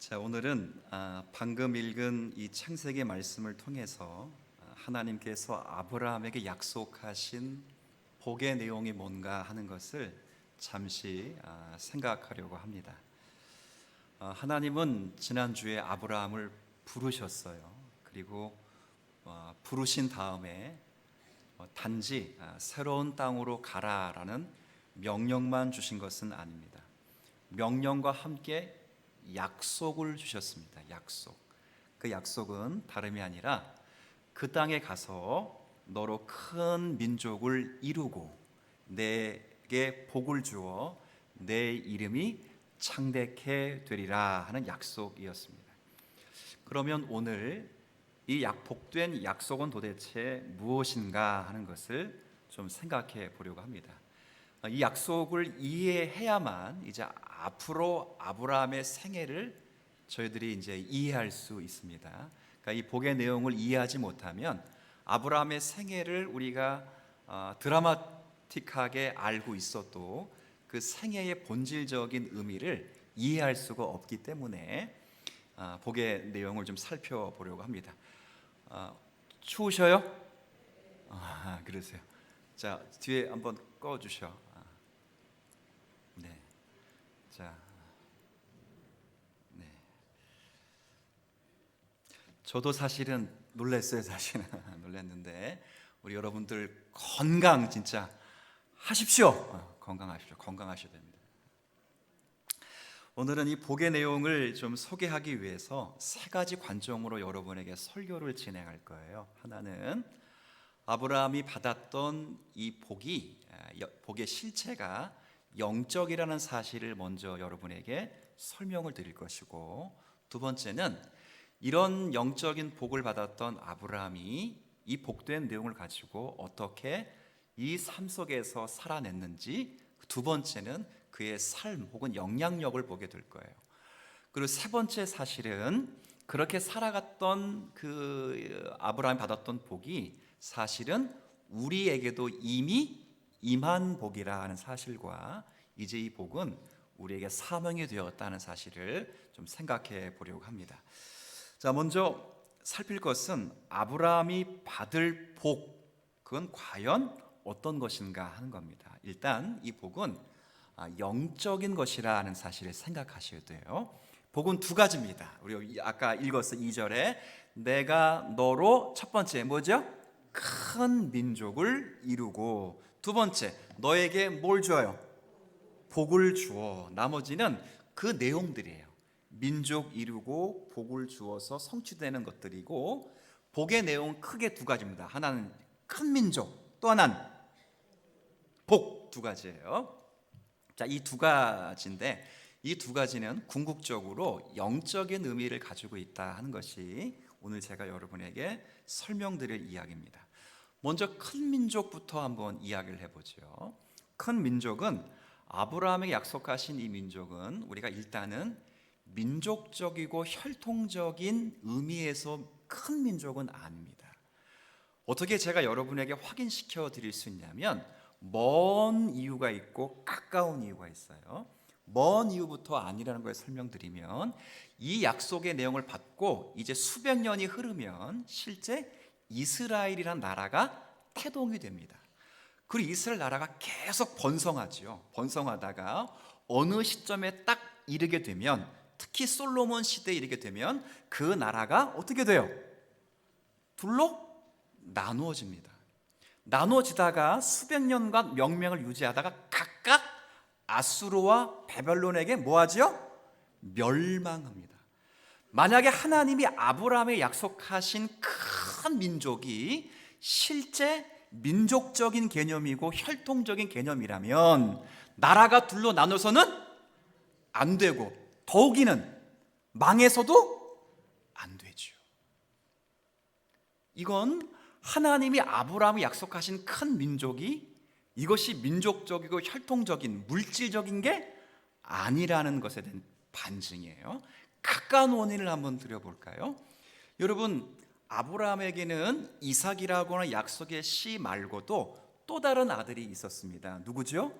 자, 오늘은 방금 읽은 이 창세기 말씀을 통해서 하나님께서 아브라함에게 약속하신 복의 내용이 뭔가 하는 것을 잠시 생각하려고 합니다. 하나님은 지난주에 아브라함을 부르셨어요. 그리고 부르신 다음에 단지 새로운 땅으로 가라라는 명령만 주신 것은 아닙니다. 명령과 함께 약속을 주셨습니다. 약속. 그 약속은 다름이 아니라 그 땅에 가서 너로 큰 민족을 이루고 내게 복을 주어 내 이름이 창대케 되리라 하는 약속이었습니다. 그러면 오늘 이 복된 약속은 도대체 무엇인가 하는 것을 좀 생각해 보려고 합니다. 이 약속을 이해해야만 이제 앞으로 아브라함의 생애를 저희들이 이제 이해할 수 있습니다. 그러니까 이 복의 내용을 이해하지 못하면 아브라함의 생애를 우리가 드라마틱하게 알고 있어도 그 생애의 본질적인 의미를 이해할 수가 없기 때문에 복의 내용을 좀 살펴보려고 합니다. 추우셔요? 그러세요. 자, 뒤에 한번 꺼주셔. 네. 자, 네. 저도 사실은 놀랐어요. 사실은 놀랐는데 우리 여러분들 건강 진짜 하십시오. 건강하십시오. 건강하셔야 됩니다. 오늘은 이 복의 내용을 좀 소개하기 위해서 세 가지 관점으로 여러분에게 설교를 진행할 거예요. 하나는 아브라함이 받았던 이 복의 실체가 영적이라는 사실을 먼저 여러분에게 설명을 드릴 것이고, 두 번째는 이런 영적인 복을 받았던 아브라함이 이 복된 내용을 가지고 어떻게 이 삶 속에서 살아냈는지, 두 번째는 그의 삶 혹은 영향력을 보게 될 거예요. 그리고 세 번째 사실은 그렇게 살아갔던 그 아브라함이 받았던 복이 사실은 우리에게도 이미 임한 복이라 하는 사실과 이제 이 복은 우리에게 사명이 되었다는 사실을 좀 생각해 보려고 합니다. 자, 먼저 살필 것은 아브라함이 받을 복, 그건 과연 어떤 것인가 하는 겁니다. 일단 이 복은 영적인 것이라는 사실을 생각하셔야 돼요. 복은 두 가지입니다. 우리 아까 읽었어 2절에 내가 너로 첫 번째 뭐죠? 큰 민족을 이루고, 두 번째 너에게 뭘 주어요? 복을 주어. 나머지는 그 내용들이에요. 민족 이루고 복을 주어서 성취되는 것들이고, 복의 내용은 크게 두 가지입니다. 하나는 큰 민족, 또 하나는 복. 두 가지예요. 자, 이 두 가지인데 이 두 가지는 궁극적으로 영적인 의미를 가지고 있다 하는 것이 오늘 제가 여러분에게 설명드릴 이야기입니다. 먼저 큰 민족부터 한번 이야기를 해보죠. 큰 민족은 아브라함에게 약속하신 이 민족은 우리가 일단은 민족적이고 혈통적인 의미에서 큰 민족은 아닙니다. 어떻게 제가 여러분에게 확인시켜 드릴 수 있냐면 먼 이유가 있고 가까운 이유가 있어요. 먼 이유부터 아니라는 걸 설명드리면 이 약속의 내용을 받고 이제 수백 년이 흐르면 실제 이스라엘이란 나라가 태동이 됩니다. 그리고 이스라엘 나라가 계속 번성하죠. 번성하다가 어느 시점에 딱 이르게 되면, 특히 솔로몬 시대에 이르게 되면 그 나라가 어떻게 돼요? 둘로 나누어집니다. 나누어지다가 수백 년간 명명을 유지하다가 각각 아수르와 바벨론에게 뭐하죠? 멸망합니다. 만약에 하나님이 아브라함에 약속하신 큰 민족이 실제 민족적인 개념이고 혈통적인 개념이라면 나라가 둘로 나눠서는 안 되고, 더욱이는 망해서도 안 되죠. 이건 하나님이 아브라함이 약속하신 큰 민족이 이것이 민족적이고 혈통적인 물질적인 게 아니라는 것에 대한 반증이에요. 가까운 원인을 한번 드려볼까요? 여러분, 아브라함에게는 이삭이라고 하는 약속의 씨 말고도 또 다른 아들이 있었습니다. 누구죠?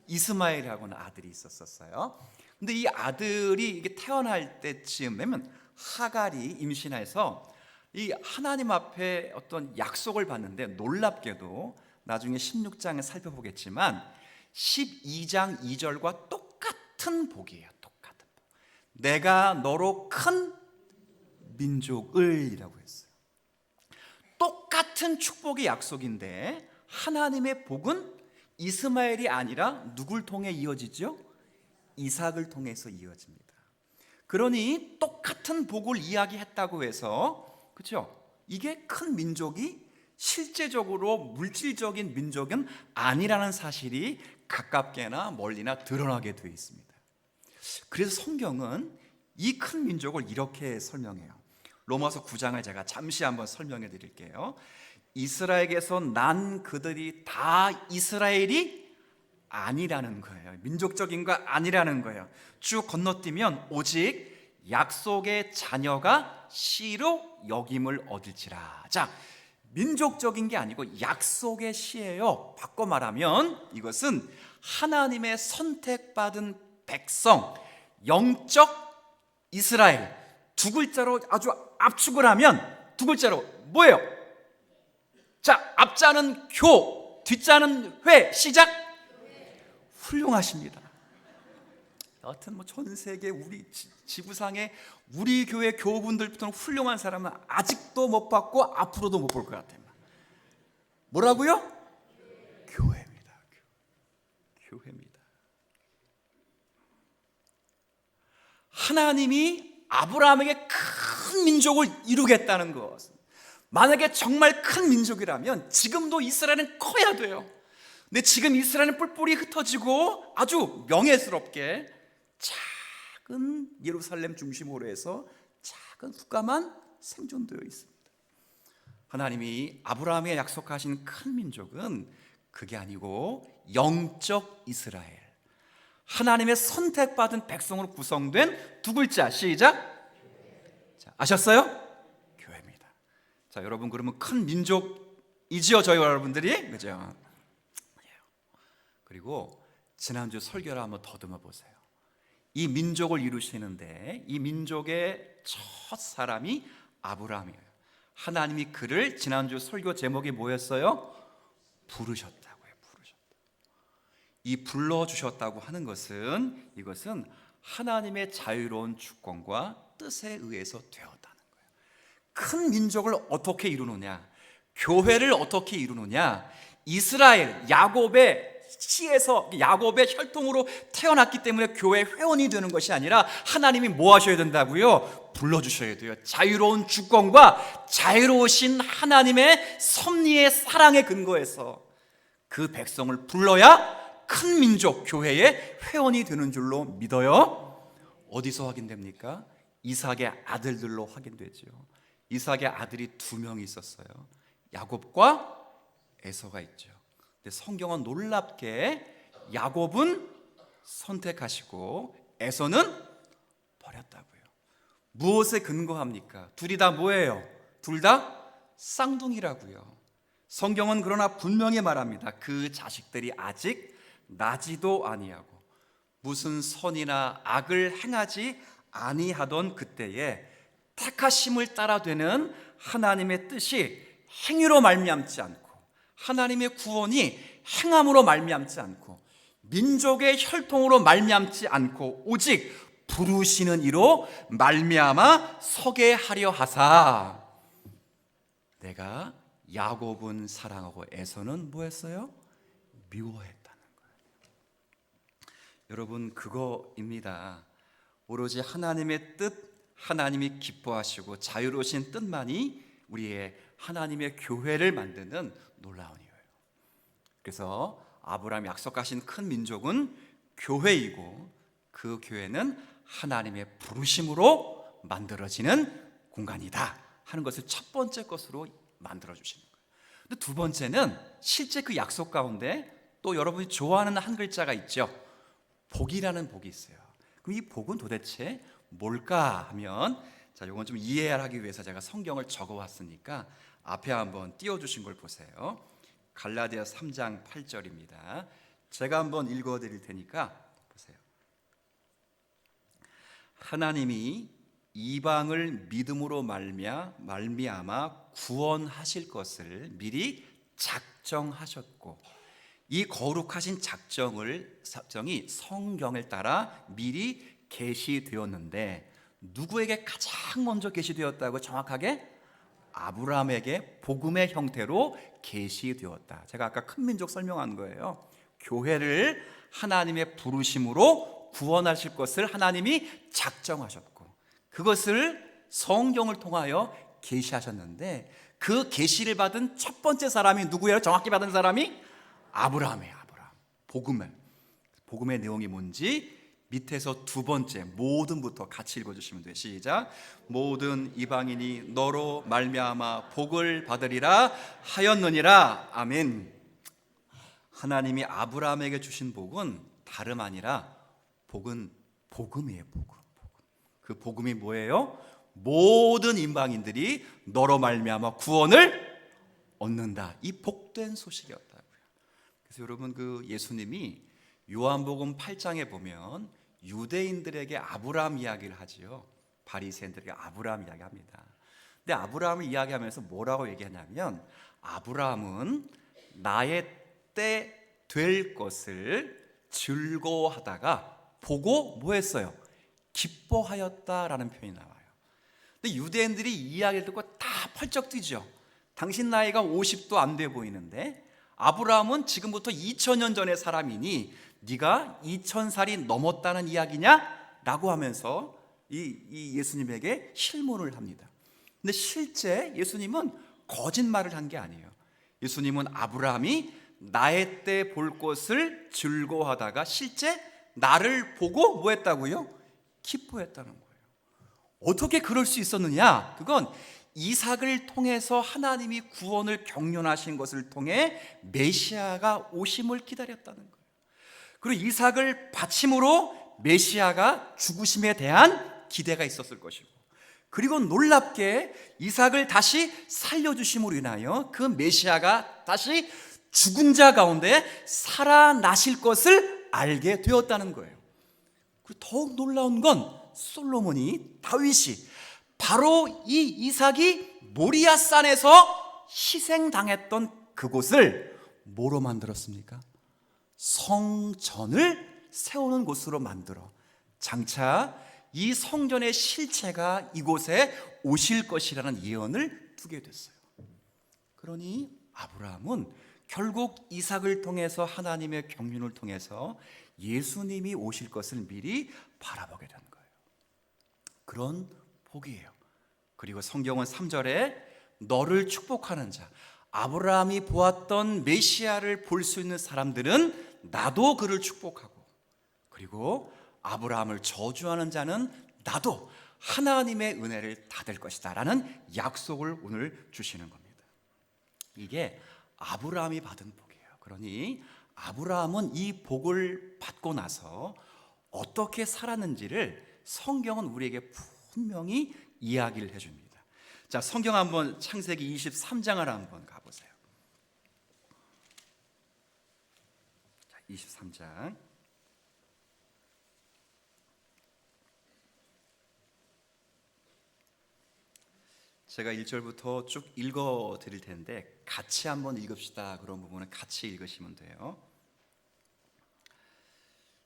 이스마엘이라고 하는 아들이 있었어요. 근데 이 아들이 이게 태어날 때쯤에면 하갈이 임신해서 이 하나님 앞에 어떤 약속을 받는데, 놀랍게도 나중에 16장에 살펴보겠지만 12장 2절과 똑같은 복이에요. 똑같은 복. 내가 너로 큰 민족을 이라고 했어요. 똑같은 축복의 약속인데 하나님의 복은 이스마엘이 아니라 누굴 통해 이어지죠? 이삭을 통해서 이어집니다. 그러니 똑같은 복을 이야기했다고 해서, 그렇죠? 이게 큰 민족이 실제적으로 물질적인 민족은 아니라는 사실이 가깝게나 멀리나 드러나게 되어 있습니다. 그래서 성경은 이 큰 민족을 이렇게 설명해요. 로마서 9장을 제가 잠시 한번 설명해 드릴게요. 이스라엘에게서 난 그들이 다 이스라엘이 아니라는 거예요. 민족적인 거 아니라는 거예요. 쭉 건너뛰면 오직 약속의 자녀가 씨로 여김을 얻을지라. 자, 민족적인 게 아니고 약속의 씨예요. 바꿔 말하면 이것은 하나님의 선택받은 백성, 영적 이스라엘. 두 글자로 아주 압축을 하면 두 글자로 뭐예요? 자, 앞자는 교, 뒷자는 회. 시작. 훌륭하십니다. 여하튼 뭐 전 세계 우리 지구상에 우리 교회 교우분들부터는 훌륭한 사람은 아직도 못 봤고 앞으로도 못 볼 것 같아요. 뭐라고요? 교회입니다. 교회입니다. 하나님이 아브라함에게 큰 민족을 이루겠다는 것, 만약에 정말 큰 민족이라면 지금도 이스라엘은 커야 돼요. 근데 지금 이스라엘은 뿔뿔이 흩어지고 아주 명예스럽게 작은 예루살렘 중심으로 해서 작은 국가만 생존되어 있습니다. 하나님이 아브라함에 약속하신 큰 민족은 그게 아니고 영적 이스라엘, 하나님의 선택받은 백성으로 구성된 두 글자. 시작. 자, 아셨어요? 교회입니다. 자, 여러분, 그러면 큰 민족이지요, 저희 여러분들이, 그죠? 그리고 지난주 설교를 한번 더듬어 보세요. 이 민족을 이루시는데 이 민족의 첫 사람이 아브라함이에요. 하나님이 그를 지난주 설교 제목이 뭐였어요? 부르셨다고요. 이 불러주셨다고 하는 것은, 이것은 하나님의 자유로운 주권과 뜻에 의해서 되었다는 거예요. 큰 민족을 어떻게 이루느냐? 교회를 어떻게 이루느냐? 이스라엘, 야곱의 씨에서, 야곱의 혈통으로 태어났기 때문에 교회 회원이 되는 것이 아니라 하나님이 뭐 하셔야 된다고요? 불러주셔야 돼요. 자유로운 주권과 자유로우신 하나님의 섭리의 사랑에 근거해서 그 백성을 불러야 큰 민족 교회의 회원이 되는 줄로 믿어요. 어디서 확인됩니까? 이삭의 아들들로 확인되죠. 이삭의 아들이 두 명이 있었어요. 야곱과 에서가 있죠. 근데 성경은 놀랍게 야곱은 선택하시고 에서는 버렸다고요. 무엇에 근거합니까? 둘이 다 뭐예요? 둘 다 쌍둥이라고요. 성경은 그러나 분명히 말합니다. 그 자식들이 아직 나지도 아니하고 무슨 선이나 악을 행하지 아니하던 그때에 택하심을 따라 되는 하나님의 뜻이 행위로 말미암지 않고, 하나님의 구원이 행함으로 말미암지 않고, 민족의 혈통으로 말미암지 않고 오직 부르시는 이로 말미암아 서게 하려 하사, 내가 야곱은 사랑하고 에서는 뭐했어요? 미워했다는 거예요. 여러분, 그거입니다. 오로지 하나님의 뜻, 하나님이 기뻐하시고 자유로우신 뜻만이 우리의 하나님의 교회를 만드는 놀라운 이유예요. 그래서 아브라함이 약속하신 큰 민족은 교회이고, 그 교회는 하나님의 부르심으로 만들어지는 공간이다 하는 것을 첫 번째 것으로 만들어 주시는 거예요. 근데 두 번째는 실제 그 약속 가운데 또 여러분이 좋아하는 한 글자가 있죠. 복이라는 복이 있어요. 그럼 이 복은 도대체 뭘까 하면, 자, 이건 좀 이해하기 위해서 제가 성경을 적어왔으니까 앞에 한번 띄워주신 걸 보세요. 갈라디아 3장 8절입니다. 제가 한번 읽어드릴 테니까 보세요. 하나님이 이방을 믿음으로 말미암아 구원하실 것을 미리 작정하셨고, 이 거룩하신 작정이 성경을 따라 미리 계시되었는데, 누구에게 가장 먼저 계시되었다고? 정확하게 아브라함에게 복음의 형태로 계시되었다. 제가 아까 큰 민족 설명한 거예요. 교회를 하나님의 부르심으로 구원하실 것을 하나님이 작정하셨고, 그것을 성경을 통하여 계시하셨는데, 그 계시를 받은 첫 번째 사람이 누구예요? 정확히 받은 사람이 아브라함이에요. 아브라함. 복음의 내용이 뭔지 밑에서 두 번째 모든부터 같이 읽어주시면 돼요. 시작. 모든 이방인이 너로 말미암아 복을 받으리라 하였느니라. 아멘. 하나님이 아브라함에게 주신 복은 다름 아니라 복음이에요. 복음. 그 복음이 뭐예요? 모든 이방인들이 너로 말미암아 구원을 얻는다. 이 복된 소식이었다고요. 그래서 여러분, 그 예수님이 요한복음 8장에 보면 유대인들에게 아브라함 이야기를 하지요. 바리새인들에게 아브라함 이야기합니다. 근데 아브라함을 이야기하면서 뭐라고 얘기하냐면, 아브라함은 나의 때 될 것을 즐거워하다가 보고 뭐 했어요? 기뻐하였다라는 표현이 나와요. 근데 유대인들이 이 이야기를 듣고 다 펄쩍 뛰죠. 당신 나이가 50도 안 돼 보이는데 아브라함은 지금부터 2000년 전의 사람이니 네가 2000살이 넘었다는 이야기냐? 라고 하면서 이 예수님에게 실문을 합니다. 근데 실제 예수님은 거짓말을 한 게 아니에요. 예수님은 아브라함이 나의 때 볼 것을 즐거워하다가 실제 나를 보고 뭐 했다고요? 기뻐했다는 거예요. 어떻게 그럴 수 있었느냐? 그건 이삭을 통해서 하나님이 구원을 경륜하신 것을 통해 메시아가 오심을 기다렸다는 거예요. 그리고 이삭을 바침으로 메시아가 죽으심에 대한 기대가 있었을 것이고, 그리고 놀랍게 이삭을 다시 살려주심으로 인하여 그 메시아가 다시 죽은 자 가운데 살아나실 것을 알게 되었다는 거예요. 그리고 더욱 놀라운 건 다윗이 바로 이 이삭이 모리아산에서 희생당했던 그곳을 뭐로 만들었습니까? 성전을 세우는 곳으로 만들어 장차 이 성전의 실체가 이곳에 오실 것이라는 예언을 두게 됐어요. 그러니 아브라함은 결국 이삭을 통해서 하나님의 경륜을 통해서 예수님이 오실 것을 미리 바라보게 된 거예요. 그런 복이에요. 그리고 성경은 3절에 너를 축복하는 자, 아브라함이 보았던 메시아를 볼 수 있는 사람들은 나도 그를 축복하고, 그리고 아브라함을 저주하는 자는 나도 하나님의 은혜를 받을 것이다 라는 약속을 오늘 주시는 겁니다. 이게 아브라함이 받은 복이에요. 그러니 아브라함은 이 복을 받고 나서 어떻게 살았는지를 성경은 우리에게 분명히 이야기를 해줍니다. 자, 성경 한번 창세기 23장을 한번 가보세요. 자, 23장. 제가 1절부터 쭉 읽어 드릴 텐데 같이 한번 읽읍시다. 그런 부분은 같이 읽으시면 돼요.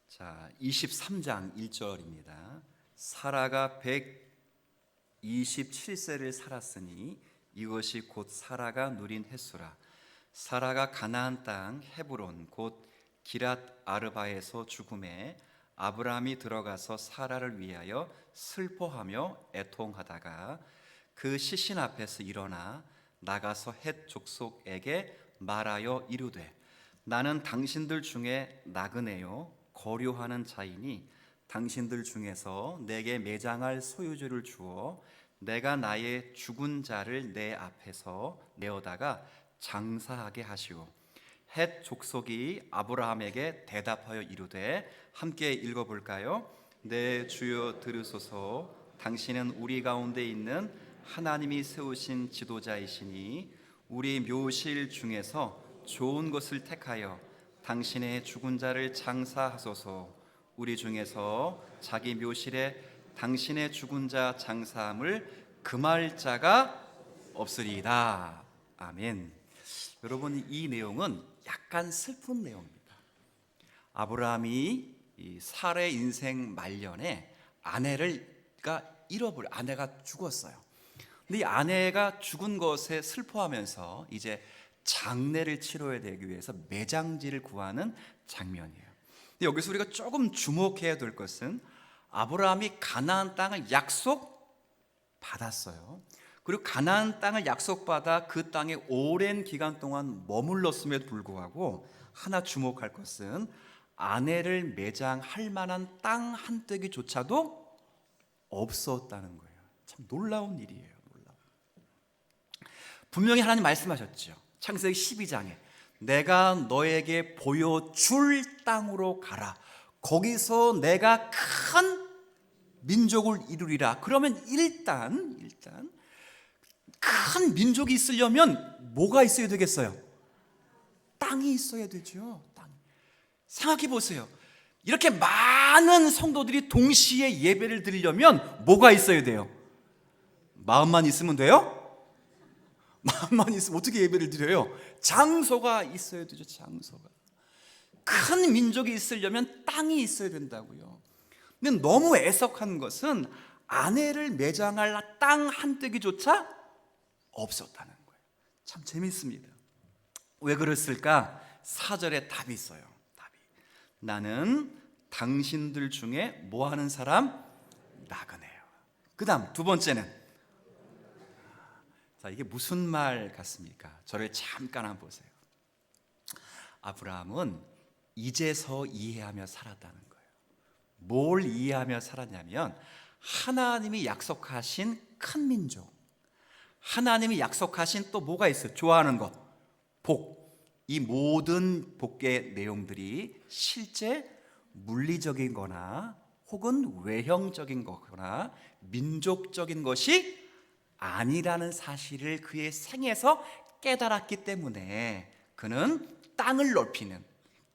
자, 23장 1절입니다. 사라가 127세를 살았으니 이것이 곧 사라가 누린 횟수라. 사라가 가나안 땅 헤브론 곧 기랏 아르바에서 죽음에 아브라함이 들어가서 사라를 위하여 슬퍼하며 애통하다가 그 시신 앞에서 일어나 나가서 헷 족속에게 말하여 이르되 나는 당신들 중에 나그네요 거류하는 자이니 당신들 중에서 내게 매장할 소유주를 주어 내가 나의 죽은 자를 내 앞에서 내어다가 장사하게 하시오. 헷 족속이 아브라함에게 대답하여 이르되, 함께 읽어볼까요? 내 주여 들으소서. 당신은 우리 가운데 있는 하나님이 세우신 지도자이시니 우리 묘실 중에서 좋은 것을 택하여 당신의 죽은 자를 장사하소서. 우리 중에서 자기 묘실에 당신의 죽은 자 장사함을 금할 자가 없으리이다. 아멘. 여러분, 이 내용은 약간 슬픈 내용입니다. 아브라함이 이 살의 인생 말년에 아내가 죽었어요. 근데 이 아내가 죽은 것에 슬퍼하면서 이제 장례를 치러야 되기 위해서 매장지를 구하는 장면이에요. 근데 여기서 우리가 조금 주목해야 될 것은 아브라함이 가나안 땅을 약속받았어요. 그리고 가나안 땅을 약속받아 그 땅에 오랜 기간 동안 머물렀음에도 불구하고 하나 주목할 것은 아내를 매장할 만한 땅 한떼기조차도 없었다는 거예요. 참 놀라운 일이에요. 분명히 하나님 말씀하셨죠. 창세기 12장에 내가 너에게 보여줄 땅으로 가라. 거기서 내가 큰 민족을 이루리라. 그러면 일단 큰 민족이 있으려면 뭐가 있어야 되겠어요? 땅이 있어야 되죠. 땅. 생각해 보세요. 이렇게 많은 성도들이 동시에 예배를 드리려면 뭐가 있어야 돼요? 마음만 있으면 돼요? 마음만 있으면 어떻게 예배를 드려요? 장소가 있어야 되죠. 장소가. 큰 민족이 있으려면 땅이 있어야 된다고요. 근데 너무 애석한 것은 아내를 매장할 땅 한떼기조차 없었다는 거예요. 참 재밌습니다. 왜 그랬을까? 4절에 답이 있어요. 답이. 나는 당신들 중에 뭐 하는 사람? 나그네요. 그 다음 두 번째는, 자, 이게 무슨 말 같습니까? 저를 잠깐 한번 보세요. 아브라함은 이제서 이해하며 살았다는 거예요. 뭘 이해하며 살았냐면 하나님이 약속하신 큰 민족, 하나님이 약속하신 또 뭐가 있어요? 좋아하는 것, 복. 이 모든 복의 내용들이 실제 물리적인 거나 혹은 외형적인 거거나 민족적인 것이 아니라는 사실을 그의 생에서 깨달았기 때문에 그는 땅을 넓히는,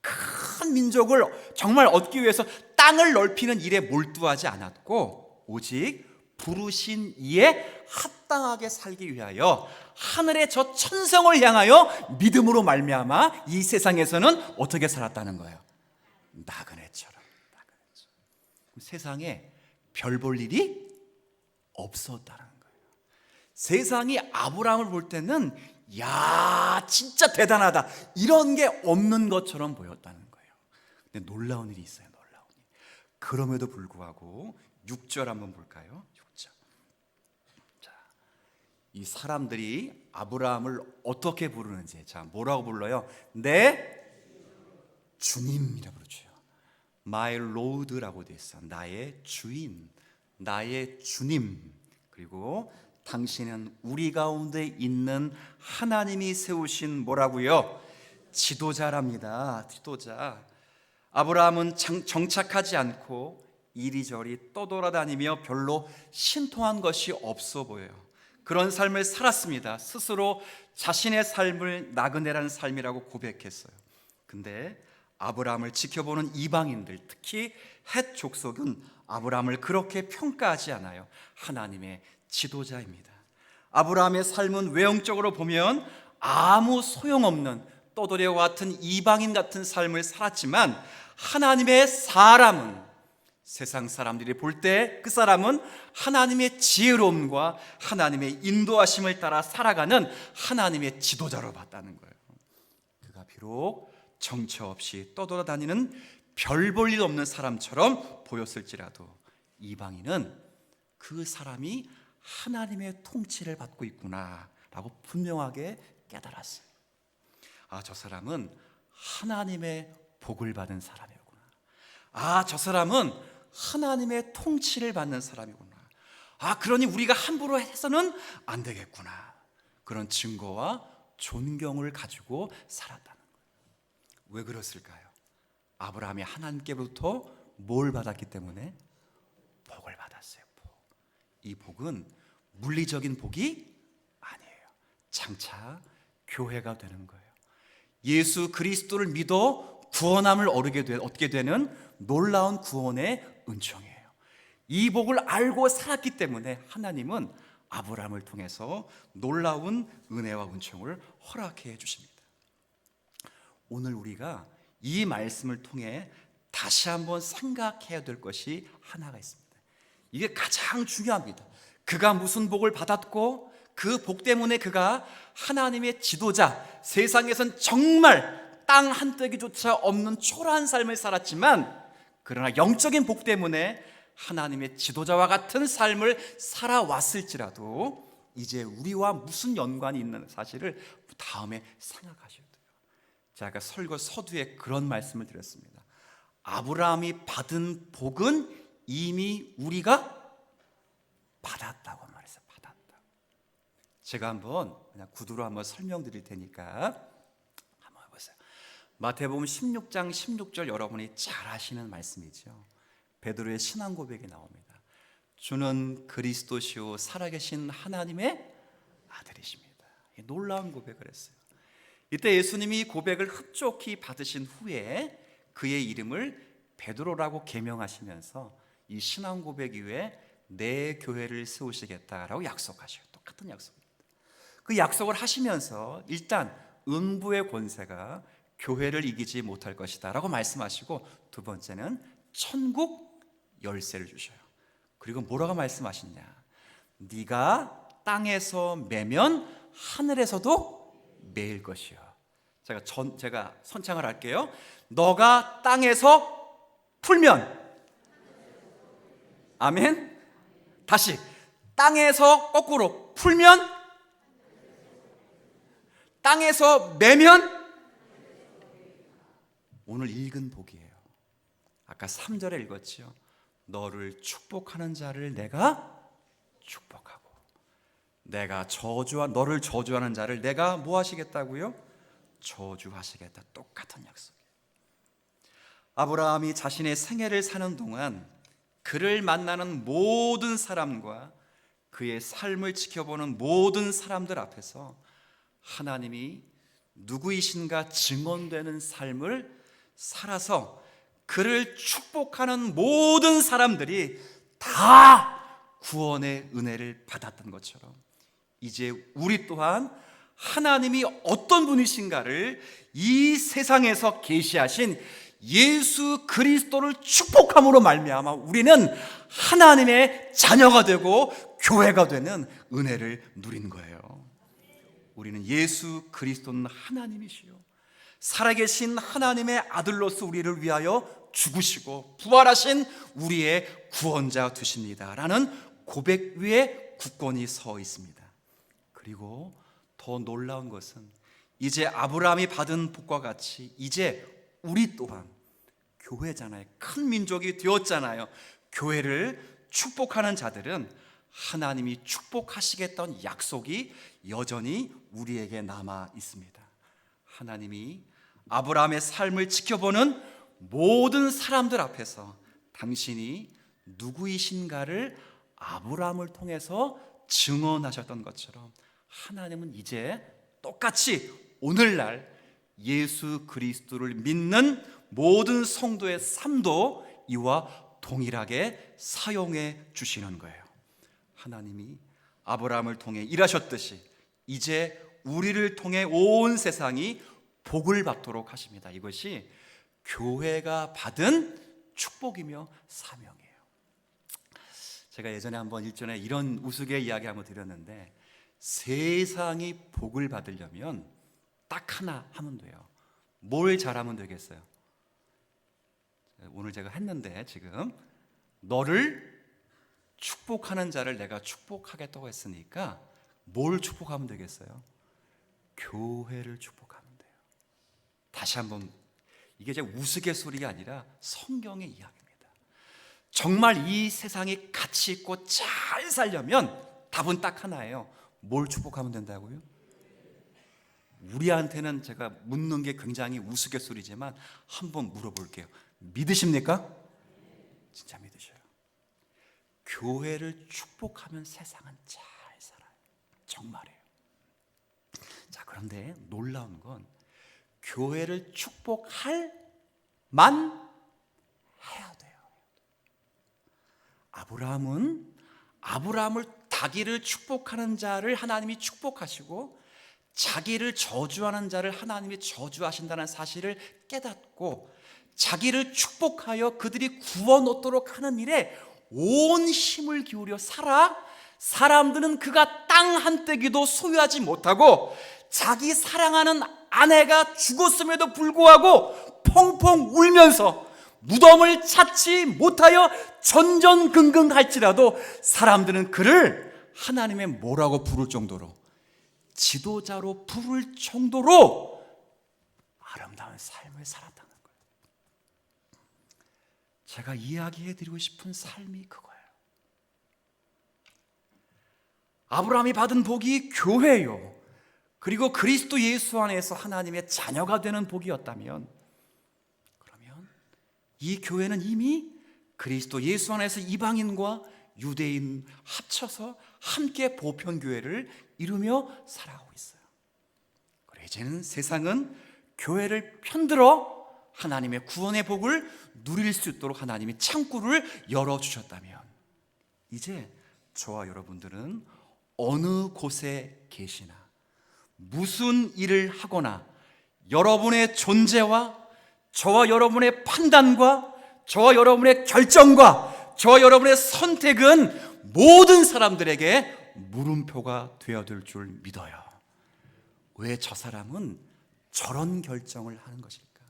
큰 민족을 정말 얻기 위해서 땅을 넓히는 일에 몰두하지 않았고 오직 부르신 이에 합당하게 살기 위하여 하늘의 저 천성을 향하여 믿음으로 말미암아 이 세상에서는 어떻게 살았다는 거예요? 나그네처럼. 세상에 별 볼 일이 없었다는 거예요. 세상이 아브라함을 볼 때는 야, 진짜 대단하다, 이런 게 없는 것처럼 보였다는 거예요. 근데 놀라운 일이 있어요. 놀라운 일. 그럼에도 불구하고 6절 한번 볼까요? 6절. 자, 이 사람들이 아브라함을 어떻게 부르는지, 자, 뭐라고 불러요? 내 주님이라고 그러죠. My Lord라고 돼 있어. 나의 주인, 나의 주님. 그리고 당신은 우리 가운데 있는 하나님이 세우신 뭐라고요? 지도자랍니다. 지도자. 아브라함은 정착하지 않고 이리저리 떠돌아다니며 별로 신통한 것이 없어 보여요. 그런 삶을 살았습니다. 스스로 자신의 삶을 나그네라는 삶이라고 고백했어요. 근데 아브라함을 지켜보는 이방인들, 특히 헷 족속은 아브라함을 그렇게 평가하지 않아요. 하나님의 지도자입니다. 아브라함의 삶은 외형적으로 보면 아무 소용없는 떠돌이와 같은 이방인 같은 삶을 살았지만 하나님의 사람은, 세상 사람들이 볼 때 그 사람은 하나님의 지혜로움과 하나님의 인도하심을 따라 살아가는 하나님의 지도자로 봤다는 거예요. 그가 비록 정처 없이 떠돌아다니는 별 볼 일 없는 사람처럼 보였을지라도 이방인은 그 사람이 하나님의 통치를 받고 있구나 라고 분명하게 깨달았어요. 아, 저 사람은 하나님의 복을 받은 사람이구나. 아, 저 사람은 하나님의 통치를 받는 사람이구나. 아, 그러니 우리가 함부로 해서는 안 되겠구나. 그런 증거와 존경을 가지고 살았다는 거예요. 왜 그랬을까요? 아브라함이 하나님께로부터 뭘 받았기 때문에? 복을 받았어요. 복. 이 복은 물리적인 복이 아니에요. 장차 교회가 되는 거예요. 예수 그리스도를 믿어 구원함을 얻게 되는 놀라운 구원의 은총이에요. 이 복을 알고 살았기 때문에 하나님은 아브라함을 통해서 놀라운 은혜와 은총을 허락해 주십니다. 오늘 우리가 이 말씀을 통해 다시 한번 생각해야 될 것이 하나가 있습니다. 이게 가장 중요합니다. 그가 무슨 복을 받았고 그 복 때문에 그가 하나님의 지도자, 세상에선 정말 땅 한떼기조차 없는 초라한 삶을 살았지만 그러나 영적인 복 때문에 하나님의 지도자와 같은 삶을 살아왔을지라도 이제 우리와 무슨 연관이 있는 사실을 다음에 생각하셔야 돼요. 제가 설교 서두에 그런 말씀을 드렸습니다. 아브라함이 받은 복은 이미 우리가 받았다고 말했어요. 받았다. 제가 한번 그냥 구두로 한번 설명드릴 테니까 한번 해보세요. 마태복음 16장 16절 여러분이 잘 아시는 말씀이죠. 베드로의 신앙 고백이 나옵니다. 주는 그리스도시요 살아계신 하나님의 아들이십니다. 놀라운 고백을 했어요. 이때 예수님이 고백을 흡족히 받으신 후에 그의 이름을 베드로라고 계명하시면서 이 신앙 고백 이후에 내 교회를 세우시겠다라고 약속하셔요. 똑같은 약속입니다. 그 약속을 하시면서 일단 음부의 권세가 교회를 이기지 못할 것이다 라고 말씀하시고, 두 번째는 천국 열쇠를 주셔요. 그리고 뭐라고 말씀하시냐, 네가 땅에서 매면 하늘에서도 매일 것이요. 제가 선창을 할게요. 너가 땅에서 풀면, 아멘. 다시, 땅에서 거꾸로 풀면, 땅에서 매면, 오늘 읽은 복이에요. 아까 3절에 읽었지요. 너를 축복하는 자를 내가 축복하고, 너를 저주하는 자를 내가 뭐 하시겠다고요? 저주하시겠다. 똑같은 약속이에요. 아브라함이 자신의 생애를 사는 동안 그를 만나는 모든 사람과 그의 삶을 지켜보는 모든 사람들 앞에서 하나님이 누구이신가 증언되는 삶을 살아서 그를 축복하는 모든 사람들이 다 구원의 은혜를 받았던 것처럼 이제 우리 또한 하나님이 어떤 분이신가를 이 세상에서 계시하신 예수 그리스도를 축복함으로 말미암아 우리는 하나님의 자녀가 되고 교회가 되는 은혜를 누린 거예요. 우리는 예수 그리스도는 하나님이시요 살아계신 하나님의 아들로서 우리를 위하여 죽으시고 부활하신 우리의 구원자 되십니다 라는 고백 위에 굳건히 서 있습니다. 그리고 더 놀라운 것은 이제 아브라함이 받은 복과 같이 이제 우리 또한 교회잖아요. 큰 민족이 되었잖아요. 교회를 축복하는 자들은 하나님이 축복하시겠다는 약속이 여전히 우리에게 남아 있습니다. 하나님이 아브라함의 삶을 지켜보는 모든 사람들 앞에서 당신이 누구이신가를 아브라함을 통해서 증언하셨던 것처럼 하나님은 이제 똑같이 오늘날 예수 그리스도를 믿는 모든 성도의 삶도 이와 동일하게 사용해 주시는 거예요. 하나님이 아브라함을 통해 일하셨듯이 이제 우리를 통해 온 세상이 복을 받도록 하십니다. 이것이 교회가 받은 축복이며 사명이에요. 제가 예전에 한번 일전에 이런 우스갯이야기 한번 드렸는데, 세상이 복을 받으려면 딱 하나 하면 돼요. 뭘 잘하면 되겠어요? 오늘 제가 했는데 지금 너를 축복하는 자를 내가 축복하겠다고 했으니까 뭘 축복하면 되겠어요? 교회를 축복하면 돼요. 다시 한번, 이게 제 우스갯소리가 아니라 성경의 이야기입니다. 정말 이 세상이 가치 있고 잘 살려면 답은 딱 하나예요. 뭘 축복하면 된다고요? 우리한테는 제가 묻는 게 굉장히 우스갯소리지만 한번 물어볼게요. 믿으십니까? 진짜 믿으셔요. 교회를 축복하면 세상은 잘 살아요. 정말이에요. 자, 그런데 놀라운 건 교회를 축복할 만 해야 돼요. 아브라함을 자기를 축복하는 자를 하나님이 축복하시고 자기를 저주하는 자를 하나님이 저주하신다는 사실을 깨닫고 자기를 축복하여 그들이 구원 얻도록 하는 일에 온 힘을 기울여 사람들은 그가 땅 한 떼기도 소유하지 못하고 자기 사랑하는 아내가 죽었음에도 불구하고 펑펑 울면서 무덤을 찾지 못하여 전전긍긍할지라도 사람들은 그를 하나님의 뭐라고 부를 정도로, 지도자로 부를 정도로 아름다운 삶을 살았다는 거예요. 제가 이야기해드리고 싶은 삶이 그거예요. 아브라함이 받은 복이 교회요, 그리고 그리스도 예수 안에서 하나님의 자녀가 되는 복이었다면, 그러면 이 교회는 이미 그리스도 예수 안에서 이방인과 유대인 합쳐서 함께 보편교회를 이루며 살아가고 있어요. 그래, 이제는 세상은 교회를 편들어 하나님의 구원의 복을 누릴 수 있도록 하나님이 창구를 열어주셨다면, 이제 저와 여러분들은 어느 곳에 계시나 무슨 일을 하거나 여러분의 존재와 저와 여러분의 판단과 저와 여러분의 결정과 저와 여러분의 선택은 모든 사람들에게 물음표가 되어줄 줄 믿어요. 왜 저 사람은 저런 결정을 하는 것일까?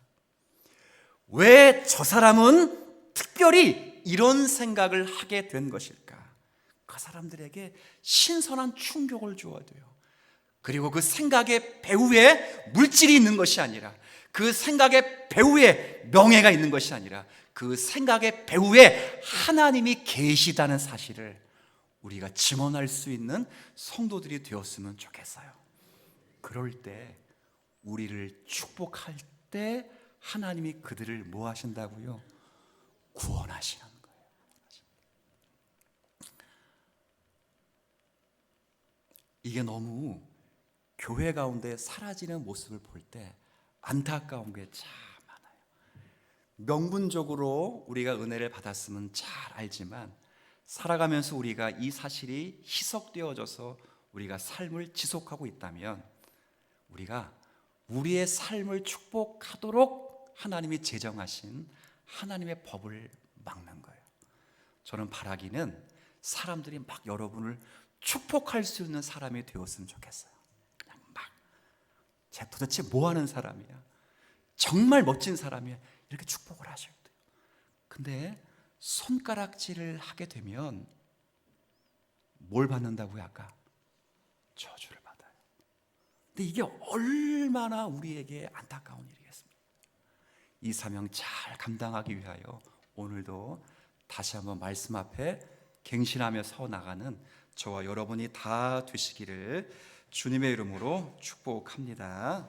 왜 저 사람은 특별히 이런 생각을 하게 된 것일까? 그 사람들에게 신선한 충격을 주어야 돼요. 그리고 그 생각의 배후에 물질이 있는 것이 아니라, 그 생각의 배후에 명예가 있는 것이 아니라, 그 생각의 배후에 하나님이 계시다는 사실을 우리가 증언할 수 있는 성도들이 되었으면 좋겠어요. 그럴 때, 우리를 축복할 때 하나님이 그들을 뭐 하신다고요? 구원하시는 거예요. 이게 너무 교회 가운데 사라지는 모습을 볼 때 안타까운 게 참 많아요. 명분적으로 우리가 은혜를 받았으면 잘 알지만, 살아가면서 우리가 이 사실이 희석되어져서 우리가 삶을 지속하고 있다면, 우리가 우리의 삶을 축복하도록 하나님이 제정하신 하나님의 법을 막는 거예요. 저는 바라기는 사람들이 막 여러분을 축복할 수 있는 사람이 되었으면 좋겠어요. 그냥 막, 쟤 도대체 뭐 하는 사람이야? 정말 멋진 사람이야. 이렇게 축복을 하셔야 돼요. 근데 손가락질을 하게 되면 뭘 받는다고요? 아까 저주를 받아요. 근데 이게 얼마나 우리에게 안타까운 일이겠습니까? 이 사명 잘 감당하기 위하여 오늘도 다시 한번 말씀 앞에 갱신하며 서 나가는 저와 여러분이 다 되시기를 주님의 이름으로 축복합니다.